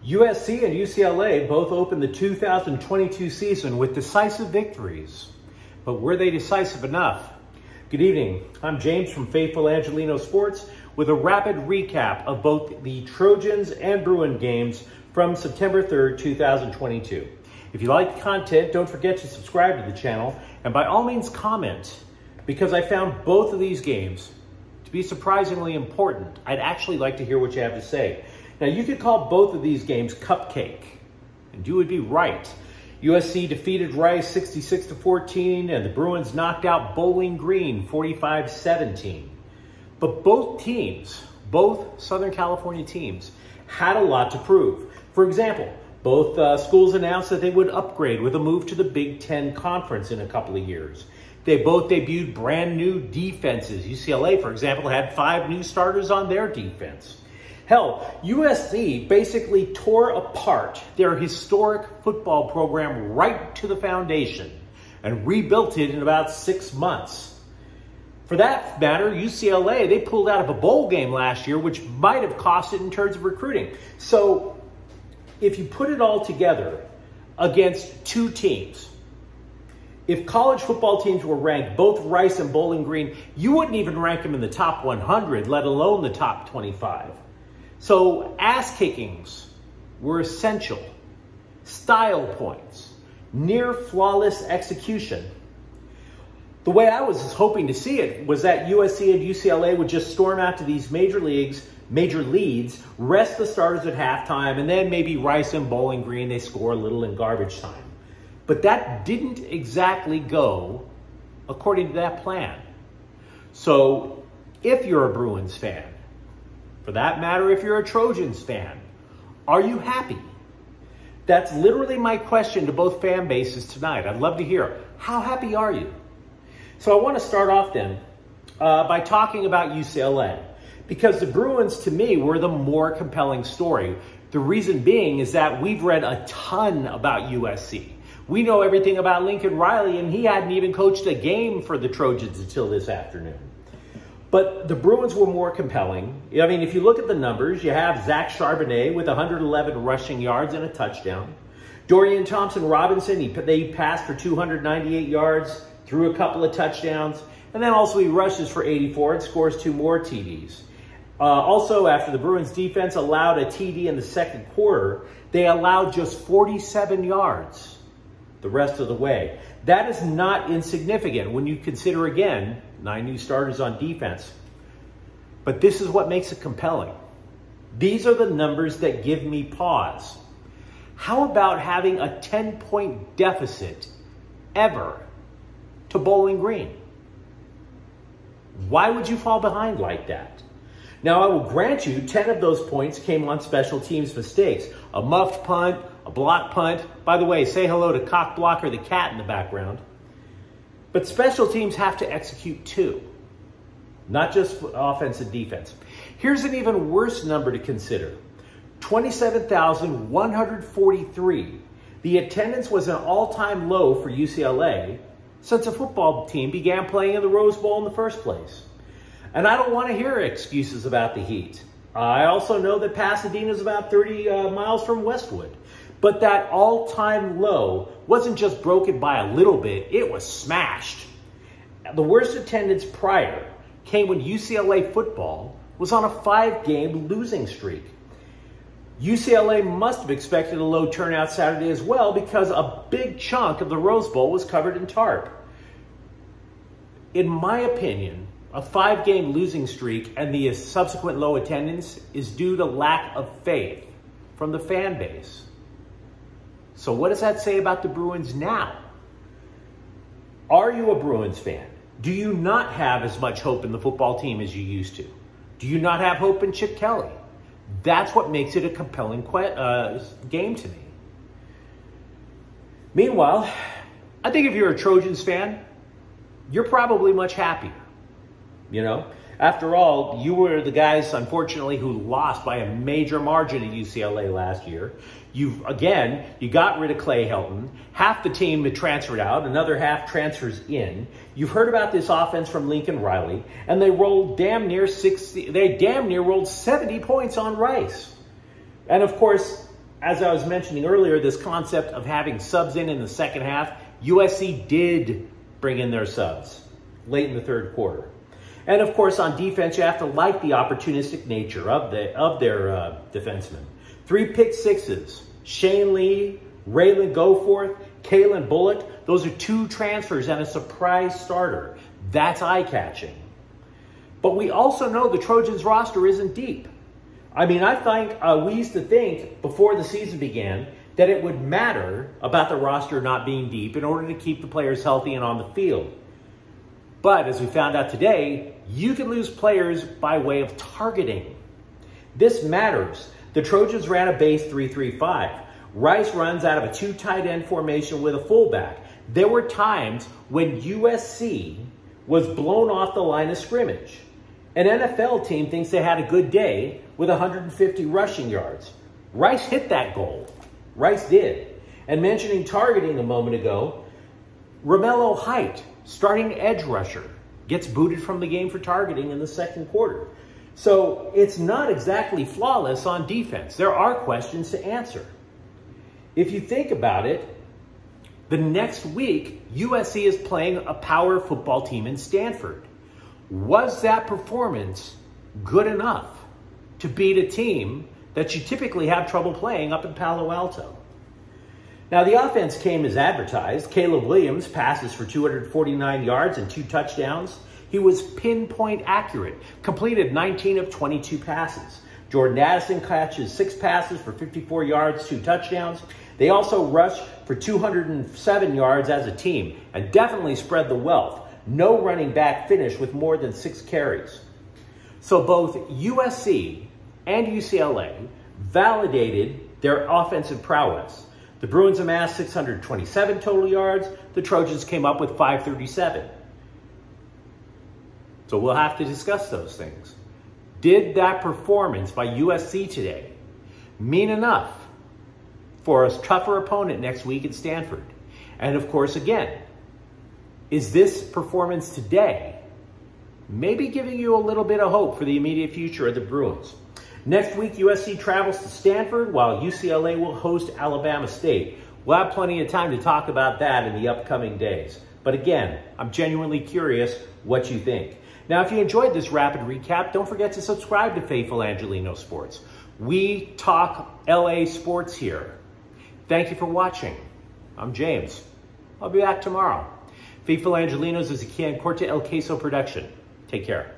USC and UCLA both opened the 2022 season with decisive victories. But were they decisive enough? Good evening. I'm James from Faithful Angelino Sports with a rapid recap of both the Trojans and Bruin games from September 3rd, 2022. If you like the content, don't forget to subscribe to the channel and by all means comment, because I found both of these games to be surprisingly important. I'd actually like to hear what you have to say. Now, you could call both of these games cupcake, and you would be right. USC defeated Rice 66-14, and the Bruins knocked out Bowling Green 45-17. But both teams, both Southern California teams, had a lot to prove. For example, both schools announced that they would upgrade with a move to the Big Ten Conference in a couple of years. They both debuted brand new defenses. UCLA, for example, had 5 new starters on their defense. Hell, USC basically tore apart their historic football program right to the foundation and rebuilt it in about 6 months. For that matter, UCLA, they pulled out of a bowl game last year, which might have cost it in terms of recruiting. So if you put it all together against two teams, if college football teams were ranked, both Rice and Bowling Green, you wouldn't even rank them in the top 100, let alone the top 25. So ass-kickings were essential. Style points, near flawless execution. The way I was hoping to see it was that USC and UCLA would just storm out to these major leads, rest the starters at halftime, and then maybe Rice and Bowling Green, they score a little in garbage time. But that didn't exactly go according to that plan. So if you're a Bruins fan, for that matter, if you're a Trojans fan, are you happy? That's literally my question to both fan bases tonight. I'd love to hear, how happy are you? So I want to start off then by talking about UCLA, because the Bruins, to me, were the more compelling story. The reason being is that we've read a ton about USC. We know everything about Lincoln Riley, and he hadn't even coached a game for the Trojans until this afternoon. But the Bruins were more compelling. I mean, if you look at the numbers, you have Zach Charbonnet with 111 rushing yards and a touchdown. Dorian Thompson-Robinson, they passed for 298 yards, threw a couple of touchdowns, and then also he rushes for 84 and scores 2 more TDs. Also, after the Bruins defense allowed a TD in the second quarter, they allowed just 47 yards the rest of the way. That is not insignificant when you consider, again, 9 new starters on defense. But this is what makes it compelling. These are the numbers that give me pause. How about having a 10-point deficit ever to Bowling Green? Why would you fall behind like that? Now, I will grant you 10 of those points came on special teams mistakes. A muffed punt, a block punt. By the way, say hello to Cock Blocker the cat in the background. But special teams have to execute too, not just offense and defense. Here's an even worse number to consider. 27,143. The attendance was an all-time low for UCLA since a football team began playing in the Rose Bowl in the first place. And I don't want to hear excuses about the heat. I also know that Pasadena is about 30 miles from Westwood. But that all-time low wasn't just broken by a little bit, it was smashed. The worst attendance prior came when UCLA football was on a 5-game losing streak. UCLA must have expected a low turnout Saturday as well, because a big chunk of the Rose Bowl was covered in tarp. In my opinion, a 5-game losing streak and the subsequent low attendance is due to lack of faith from the fan base. So what does that say about the Bruins now? Are you a Bruins fan? Do you not have as much hope in the football team as you used to? Do you not have hope in Chip Kelly? That's what makes it a compelling game to me. Meanwhile, I think if you're a Trojans fan, you're probably much happier. You know, after all, you were the guys, unfortunately, who lost by a major margin at UCLA last year. You got rid of Clay Helton. Half the team had transferred out, another half transfers in. You've heard about this offense from Lincoln Riley, and they rolled damn near rolled 70 points on Rice. And of course, as I was mentioning earlier, this concept of having subs in the second half, USC did bring in their subs late in the third quarter. And of course, on defense, you have to like the opportunistic nature of their defensemen. 3 pick sixes, Shane Lee, Raylan Goforth, Kalen Bullock. Those are 2 transfers and a surprise starter. That's eye-catching. But we also know the Trojans roster isn't deep. I mean, I think we used to think before the season began that it would matter about the roster not being deep in order to keep the players healthy and on the field. But as we found out today, you can lose players by way of targeting. This matters. The Trojans ran a base 3-3-5. Rice runs out of a 2 tight end formation with a fullback. There were times when USC was blown off the line of scrimmage. An NFL team thinks they had a good day with 150 rushing yards. Rice hit that goal. Rice did. And mentioning targeting a moment ago, Romello Height, starting edge rusher, gets booted from the game for targeting in the second quarter. So it's not exactly flawless on defense. There are questions to answer. If you think about it, the next week, USC is playing a power football team in Stanford. Was that performance good enough to beat a team that you typically have trouble playing up in Palo Alto? Now, the offense came as advertised. Caleb Williams passes for 249 yards and 2 touchdowns. He was pinpoint accurate, completed 19 of 22 passes. Jordan Addison catches 6 passes for 54 yards, 2 touchdowns. They also rushed for 207 yards as a team and definitely spread the wealth. No running back finished with more than 6 carries. So both USC and UCLA validated their offensive prowess. The Bruins amassed 627 total yards. The Trojans came up with 537. So we'll have to discuss those things. Did that performance by USC today mean enough for a tougher opponent next week at Stanford? And of course, again, is this performance today maybe giving you a little bit of hope for the immediate future of the Bruins? Next week, USC travels to Stanford while UCLA will host Alabama State. We'll have plenty of time to talk about that in the upcoming days. But again, I'm genuinely curious what you think. Now, if you enjoyed this rapid recap, don't forget to subscribe to Faithful Angelino Sports. We talk LA sports here. Thank you for watching. I'm James. I'll be back tomorrow. Faithful Angelinos is a Quian Corte El Queso production. Take care.